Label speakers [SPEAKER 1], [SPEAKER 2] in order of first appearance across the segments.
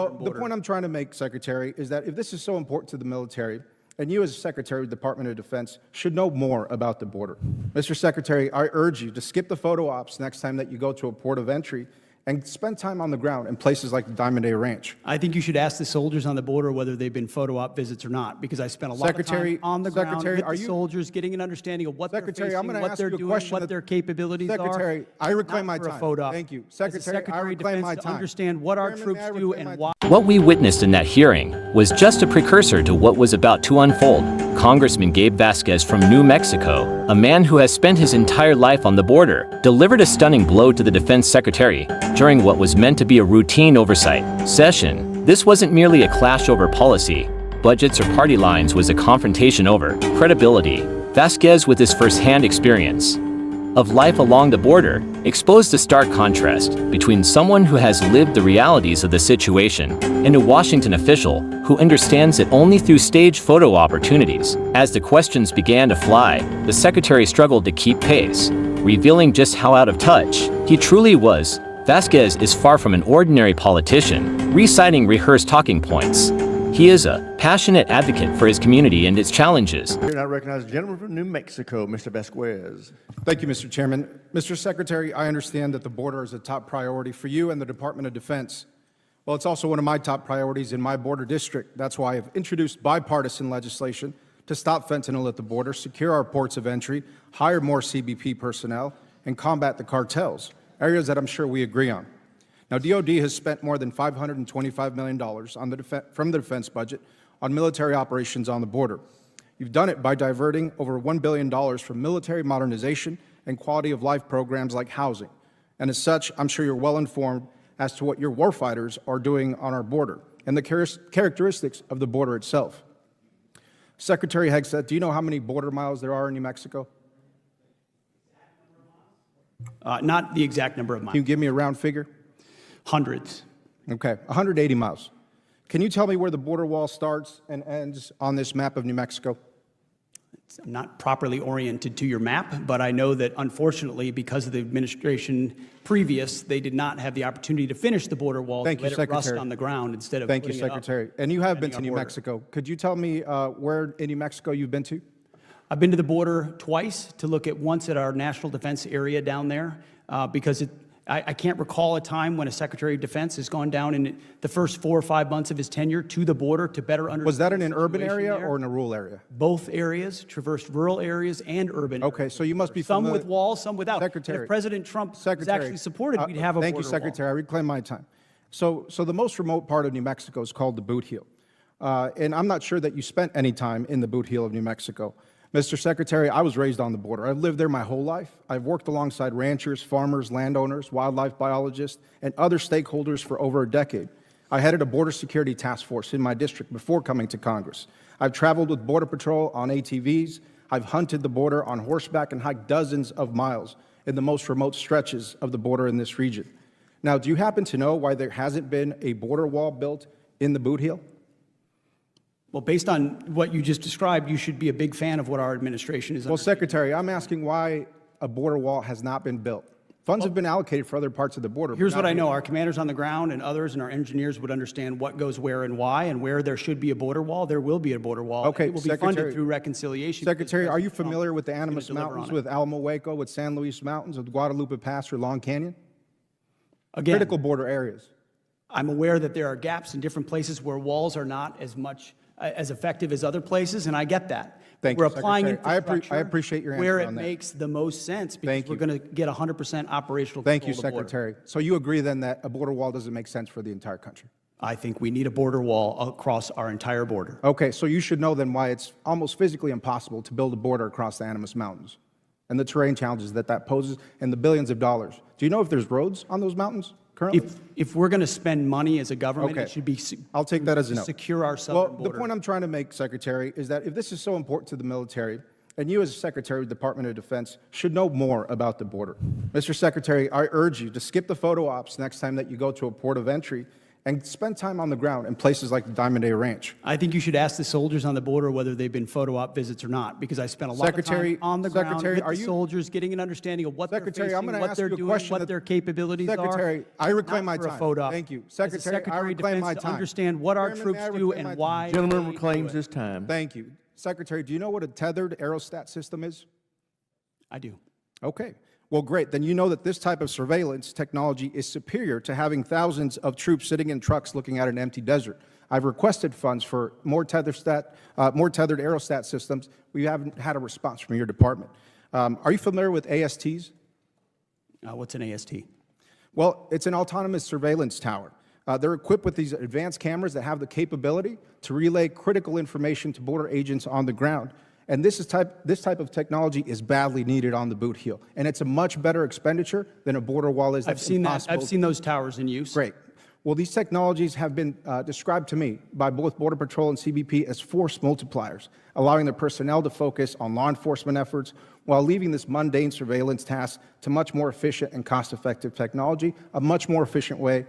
[SPEAKER 1] Well, the point I'm trying to make, Secretary, is that if this is so important to the military, and you as Secretary of the Department of Defense should know more about the border. Mr. Secretary, I urge you to skip the photo ops next time that you go to a port of entry and spend time on the ground in places like the Diamond Day Ranch.
[SPEAKER 2] I think you should ask the soldiers on the border whether they've been photo op visits or not, because I spent a lot of time on the ground with the soldiers, getting an understanding of what they're facing, what they're doing, what their capabilities are.
[SPEAKER 1] Secretary, I reclaim my time.
[SPEAKER 2] Thank
[SPEAKER 1] you. Secretary, I reclaim my time.
[SPEAKER 2] To understand what our troops do and why.
[SPEAKER 3] What we witnessed in that hearing was just a precursor to what was about to unfold. Congressman Gabe Vasquez from New Mexico, a man who has spent his entire life on the border, delivered a stunning blow to the Defense Secretary during what was meant to be a routine oversight session. This wasn't merely a clash over policy, budgets, or party lines. Was a confrontation over credibility. Vasquez, with his first-hand experience of life along the border, exposed the stark contrast between someone who has lived the realities of the situation and a Washington official who understands it only through staged photo opportunities. As the questions began to fly, the Secretary struggled to keep pace, revealing just how out of touch he truly was. Vasquez is far from an ordinary politician, reciting rehearsed talking points. He is a passionate advocate for his community and its challenges.
[SPEAKER 4] I recognize the gentleman from New Mexico, Mr. Vasquez.
[SPEAKER 1] Thank you, Mr. Chairman. Mr. Secretary, I understand that the border is a top priority for you and the Department of Defense. Well, it's also one of my top priorities in my border district. That's why I've introduced bipartisan legislation to stop fentanyl at the border, secure our ports of entry, hire more CBP personnel, and combat the cartels, areas that I'm sure we agree on. Now, DOD has spent more than $525 million from the defense budget on military operations on the border. You've done it by diverting over $1 billion from military modernization and quality of life programs like housing. And as such, I'm sure you're well informed as to what your warfighters are doing on our border and the characteristics of the border itself. Secretary Hegseth, do you know how many border miles there are in New Mexico?
[SPEAKER 2] Not the exact number of miles.
[SPEAKER 1] Can you give me a round figure?
[SPEAKER 2] Hundreds.
[SPEAKER 1] Okay, 180 miles. Can you tell me where the border wall starts and ends on this map of New Mexico?
[SPEAKER 2] I'm not properly oriented to your map, but I know that unfortunately, because of the administration previous, they did not have the opportunity to finish the border wall.
[SPEAKER 1] Thank you, Secretary.
[SPEAKER 2] It rust on the ground instead of
[SPEAKER 1] Thank you, Secretary. And you have been to New Mexico. Could you tell me where in New Mexico you've been to?
[SPEAKER 2] I've been to the border twice to look at once at our national defense area down there because I can't recall a time when a Secretary of Defense has gone down in the first 4 or 5 months of his tenure to the border to better understand.
[SPEAKER 1] Was that in an urban area or in a rural area?
[SPEAKER 2] Both areas, traversed rural areas and urban areas.
[SPEAKER 1] Okay, so you must be
[SPEAKER 2] some with walls, some without.
[SPEAKER 1] Secretary.
[SPEAKER 2] And if President Trump was actually supported, we'd have a border
[SPEAKER 1] Thank you, Secretary. I reclaim my time. So the most remote part of New Mexico is called the Boot Heel. And I'm not sure that you spent any time in the Boot Heel of New Mexico. Mr. Secretary, I was raised on the border. I've lived there my whole life. I've worked alongside ranchers, farmers, landowners, wildlife biologists, and other stakeholders for over a decade. I headed a border security task force in my district before coming to Congress. I've traveled with Border Patrol on ATVs. I've hunted the border on horseback and hiked dozens of miles in the most remote stretches of the border in this region. Now, do you happen to know why there hasn't been a border wall built in the Boot Heel?
[SPEAKER 2] Well, based on what you just described, you should be a big fan of what our administration is.
[SPEAKER 1] Well, Secretary, I'm asking why a border wall has not been built. Funds have been allocated for other parts of the border.
[SPEAKER 2] Here's what I know. Our commanders on the ground and others and our engineers would understand what goes where and why, and where there should be a border wall, there will be a border wall.
[SPEAKER 1] Okay,
[SPEAKER 2] it will be funded through reconciliation.
[SPEAKER 1] Secretary, are you familiar with the Animas Mountains, with Alamo Hueco, with San Luis Mountains, with Guadalupe Pass or Long Canyon?
[SPEAKER 2] Again,
[SPEAKER 1] critical border areas.
[SPEAKER 2] I'm aware that there are gaps in different places where walls are not as effective as other places, and I get that.
[SPEAKER 1] Thank
[SPEAKER 2] we're
[SPEAKER 1] you,
[SPEAKER 2] applying
[SPEAKER 1] infrastructure I appreciate your answer
[SPEAKER 2] where
[SPEAKER 1] on
[SPEAKER 2] it
[SPEAKER 1] that.
[SPEAKER 2] makes the most sense, because we're going to get 100% operational control.
[SPEAKER 1] Thank you,
[SPEAKER 2] of the border.
[SPEAKER 1] Secretary. So you agree then that a border wall doesn't make sense for the entire country?
[SPEAKER 2] I think we need a border wall across our entire border.
[SPEAKER 1] Okay, so you should know then why it's almost physically impossible to build a border across the Animas Mountains and the terrain challenges that poses and the billions of dollars. Do you know if there's roads on those mountains currently?
[SPEAKER 2] If we're going to spend money as a government, it should be
[SPEAKER 1] I'll take that as a no.
[SPEAKER 2] Secure our southern border.
[SPEAKER 1] Well, the point I'm trying to make, Secretary, is that if this is so important to the military, and you as Secretary of the Department of Defense should know more about the border. Mr. Secretary, I urge you to skip the photo ops next time that you go to a port of entry and spend time on the ground in places like the Diamond A Ranch.
[SPEAKER 2] I think you should ask the soldiers on the border whether they've been photo op visits or not, because I spent a lot of
[SPEAKER 1] Secretary-
[SPEAKER 2] time on the ground
[SPEAKER 1] Secretary,
[SPEAKER 2] with
[SPEAKER 1] are
[SPEAKER 2] the
[SPEAKER 1] you-
[SPEAKER 2] soldiers, getting an understanding of what
[SPEAKER 1] Secretary,
[SPEAKER 2] they're
[SPEAKER 1] I'm
[SPEAKER 2] facing,
[SPEAKER 1] gonna
[SPEAKER 2] what
[SPEAKER 1] ask
[SPEAKER 2] they're
[SPEAKER 1] you a
[SPEAKER 2] doing,
[SPEAKER 1] question
[SPEAKER 2] what
[SPEAKER 1] that-
[SPEAKER 2] their capabilities are.
[SPEAKER 1] Secretary, I reclaim my
[SPEAKER 2] Not for a
[SPEAKER 1] time.
[SPEAKER 2] photo op.
[SPEAKER 1] Thank you.
[SPEAKER 2] As a
[SPEAKER 1] Secretary, I
[SPEAKER 2] Secretary of
[SPEAKER 1] reclaim my
[SPEAKER 2] Defense, to
[SPEAKER 1] time.
[SPEAKER 2] understand what our
[SPEAKER 1] Chairman,
[SPEAKER 2] troops
[SPEAKER 1] may I
[SPEAKER 2] do
[SPEAKER 1] reclaim my
[SPEAKER 2] and
[SPEAKER 1] time?
[SPEAKER 2] why.
[SPEAKER 4] Gentleman
[SPEAKER 2] they do
[SPEAKER 4] reclaims
[SPEAKER 2] it.
[SPEAKER 4] his time.
[SPEAKER 1] Thank you. Secretary, do you know what a tethered aerostat system is?
[SPEAKER 2] I do.
[SPEAKER 1] Okay. Well, great. Then you know that this type of surveillance technology is superior to having thousands of troops sitting in trucks looking at an empty desert. I've requested funds for more tethered aerostat systems. We haven't had a response from your department. Are you familiar with ASTs?
[SPEAKER 2] What's an AST?
[SPEAKER 1] Well, it's an autonomous surveillance tower. They're equipped with these advanced cameras that have the capability to relay critical information to border agents on the ground. And this type of technology is badly needed on the boot heel. And it's a much better expenditure than a border wall is.
[SPEAKER 2] I've seen that. I've seen those towers in use.
[SPEAKER 1] Great. Well, these technologies have been described to me by both Border Patrol and CBP as force multipliers, allowing their personnel to focus on law enforcement efforts while leaving this mundane surveillance task to much more efficient and cost-effective technology, a much more efficient way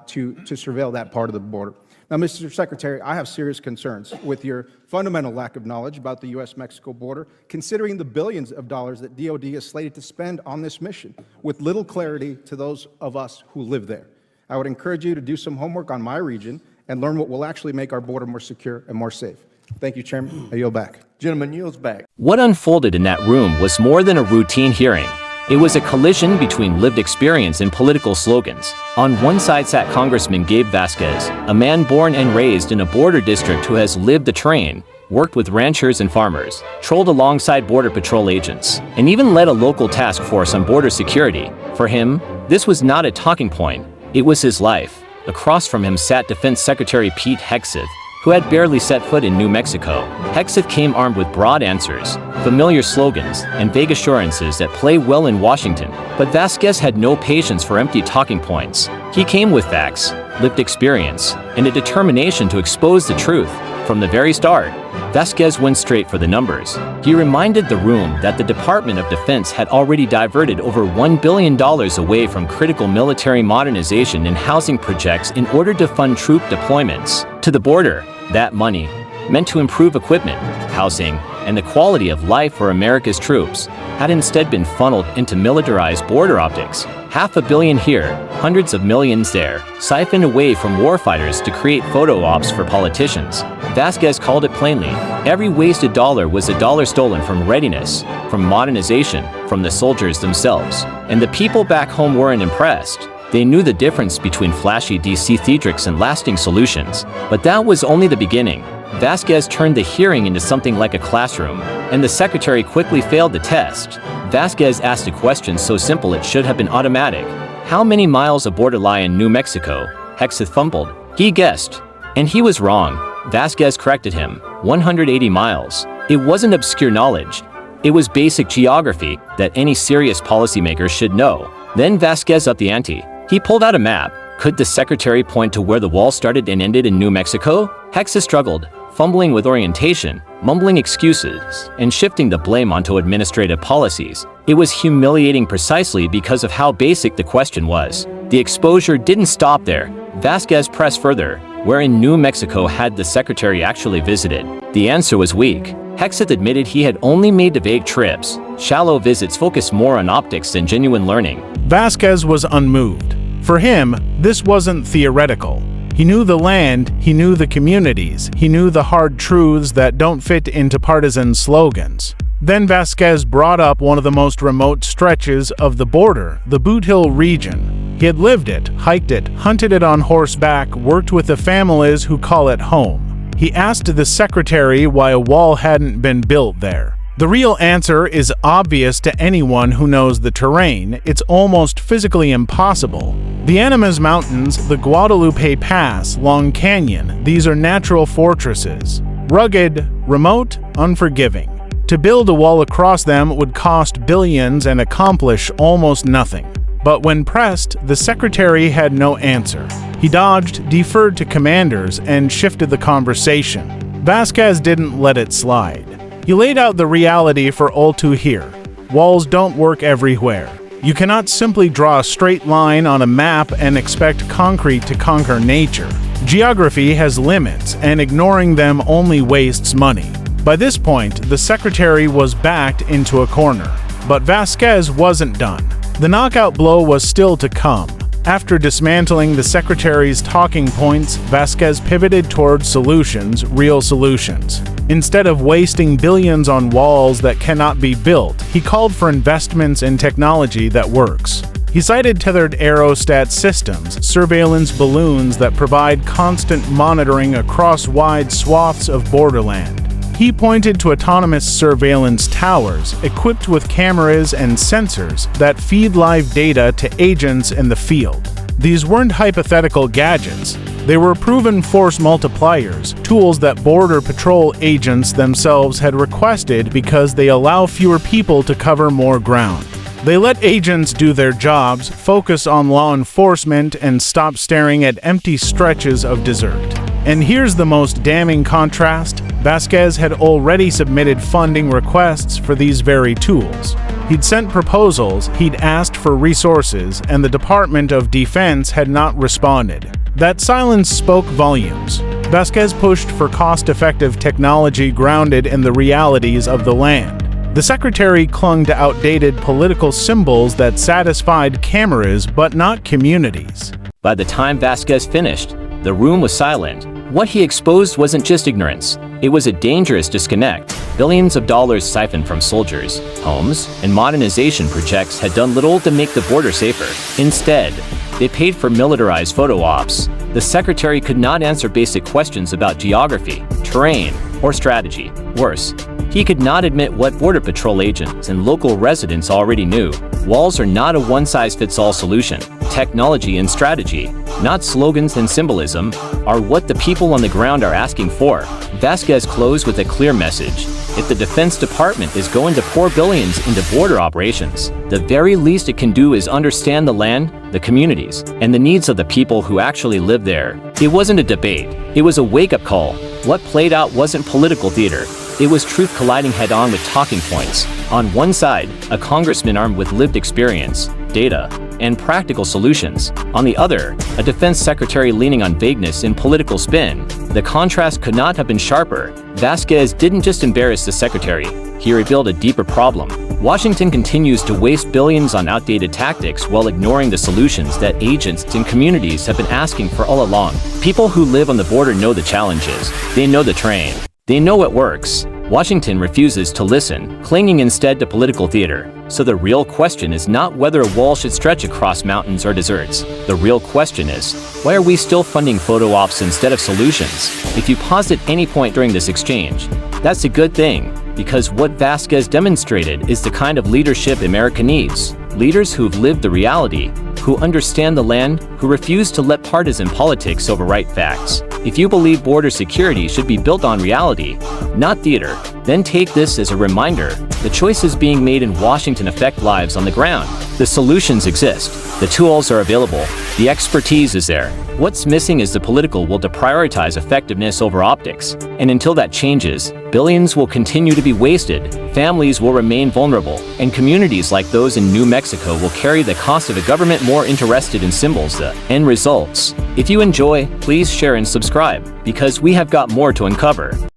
[SPEAKER 1] to surveil that part of the border. Now, Mr. Secretary, I have serious concerns with your fundamental lack of knowledge about the U.S.-Mexico border, considering the billions of dollars that DOD is slated to spend on this mission, with little clarity to those of us who live there. I would encourage you to do some homework on my region and learn what will actually make our border more secure and more safe. Thank you, Chairman. I yield back.
[SPEAKER 4] Gentleman yields back.
[SPEAKER 3] What unfolded in that room was more than a routine hearing. It was a collision between lived experience and political slogans. On one side sat Congressman Gabe Vasquez, a man born and raised in a border district who has lived the terrain, worked with ranchers and farmers, trolled alongside Border Patrol agents, and even led a local task force on border security. For him, this was not a talking point, it was his life. Across from him sat Defense Secretary Pete Hegseth, who had barely set foot in New Mexico. Hegseth came armed with broad answers, familiar slogans, and vague assurances that play well in Washington. But Vasquez had no patience for empty talking points. He came with facts, lived experience, and a determination to expose the truth. From the very start, Vasquez went straight for the numbers. He reminded the room that the Department of Defense had already diverted over $1 billion away from critical military modernization and housing projects in order to fund troop deployments to the border. That money, meant to improve equipment, housing, and the quality of life for America's troops, had instead been funneled into militarized border optics. $500 million here, hundreds of millions there, siphoned away from warfighters to create photo ops for politicians. Vasquez called it plainly. Every wasted dollar was a dollar stolen from readiness, from modernization, from the soldiers themselves. And the people back home weren't impressed. They knew the difference between flashy DC theatrics and lasting solutions. But that was only the beginning. Vasquez turned the hearing into something like a classroom, and the secretary quickly failed the test. Vasquez asked a question so simple it should have been automatic. How many miles of border lie in New Mexico? Hegseth fumbled. He guessed. And he was wrong. Vasquez corrected him. 180 miles. It wasn't obscure knowledge. It was basic geography that any serious policymaker should know. Then Vasquez upped the ante. He pulled out a map. Could the secretary point to where the wall started and ended in New Mexico? Hegseth struggled, fumbling with orientation, mumbling excuses, and shifting the blame onto administrative policies. It was humiliating precisely because of how basic the question was. The exposure didn't stop there. Vasquez pressed further. Where in New Mexico had the secretary actually visited? The answer was weak. Hegseth admitted he had only made the vague trips. Shallow visits focused more on optics than genuine learning.
[SPEAKER 5] Vasquez was unmoved. For him, this wasn't theoretical. He knew the land, he knew the communities, he knew the hard truths that don't fit into partisan slogans. Then Vasquez brought up one of the most remote stretches of the border, the Boot Hill region. He had lived it, hiked it, hunted it on horseback, worked with the families who call it home. He asked the secretary why a wall hadn't been built there. The real answer is obvious to anyone who knows the terrain. It's almost physically impossible. The Animas Mountains, the Guadalupe Pass, Long Canyon, these are natural fortresses. Rugged, remote, unforgiving. To build a wall across them would cost billions and accomplish almost nothing. But when pressed, the secretary had no answer. He dodged, deferred to commanders, and shifted the conversation. Vasquez didn't let it slide. He laid out the reality for all to hear. Walls don't work everywhere. You cannot simply draw a straight line on a map and expect concrete to conquer nature. Geography has limits, and ignoring them only wastes money. By this point, the secretary was backed into a corner. But Vasquez wasn't done. The knockout blow was still to come. After dismantling the secretary's talking points, Vasquez pivoted towards solutions, real solutions. Instead of wasting billions on walls that cannot be built, he called for investments in technology that works. He cited tethered aerostat systems, surveillance balloons that provide constant monitoring across wide swaths of borderland. He pointed to autonomous surveillance towers equipped with cameras and sensors that feed live data to agents in the field. These weren't hypothetical gadgets. They were proven force multipliers, tools that Border Patrol agents themselves had requested because they allow fewer people to cover more ground. They let agents do their jobs, focus on law enforcement, and stop staring at empty stretches of desert. And here's the most damning contrast. Vasquez had already submitted funding requests for these very tools. He'd sent proposals, he'd asked for resources, and the Department of Defense had not responded. That silence spoke volumes. Vasquez pushed for cost-effective technology grounded in the realities of the land. The secretary clung to outdated political symbols that satisfied cameras but not communities.
[SPEAKER 3] By the time Vasquez finished, the room was silent. What he exposed wasn't just ignorance. It was a dangerous disconnect. Billions of dollars siphoned from soldiers, homes, and modernization projects had done little to make the border safer. Instead, they paid for militarized photo ops. The secretary could not answer basic questions about geography, terrain, or strategy. Worse, he could not admit what Border Patrol agents and local residents already knew. Walls are not a one-size-fits-all solution. Technology and strategy, not slogans and symbolism, are what the people on the ground are asking for. Vasquez closed with a clear message. If the Defense Department is going to pour billions into border operations, the very least it can do is understand the land, the communities, and the needs of the people who actually live there. It wasn't a debate. It was a wake-up call. What played out wasn't political theater. It was truth colliding head-on with talking points. On one side, a congressman armed with lived experience, data, and practical solutions. On the other, a defense secretary leaning on vagueness and political spin. The contrast could not have been sharper. Vasquez didn't just embarrass the secretary, he revealed a deeper problem. Washington continues to waste billions on outdated tactics while ignoring the solutions that agents and communities have been asking for all along. People who live on the border know the challenges. They know the terrain. They know what works. Washington refuses to listen, clinging instead to political theater. So the real question is not whether a wall should stretch across mountains or deserts. The real question is, why are we still funding photo ops instead of solutions? If you paused at any point during this exchange, that's a good thing, because what Vasquez demonstrated is the kind of leadership America needs. Leaders who've lived the reality, who understand the land, who refuse to let partisan politics overwrite facts. If you believe border security should be built on reality, not theater, then take this as a reminder. The choices being made in Washington affect lives on the ground. The solutions exist. The tools are available. The expertise is there. What's missing is the political will to prioritize effectiveness over optics. And until that changes, billions will continue to be wasted, families will remain vulnerable, and communities like those in New Mexico will carry the cost of a government more interested in symbols than end results. If you enjoy, please share and subscribe, because we have got more to uncover.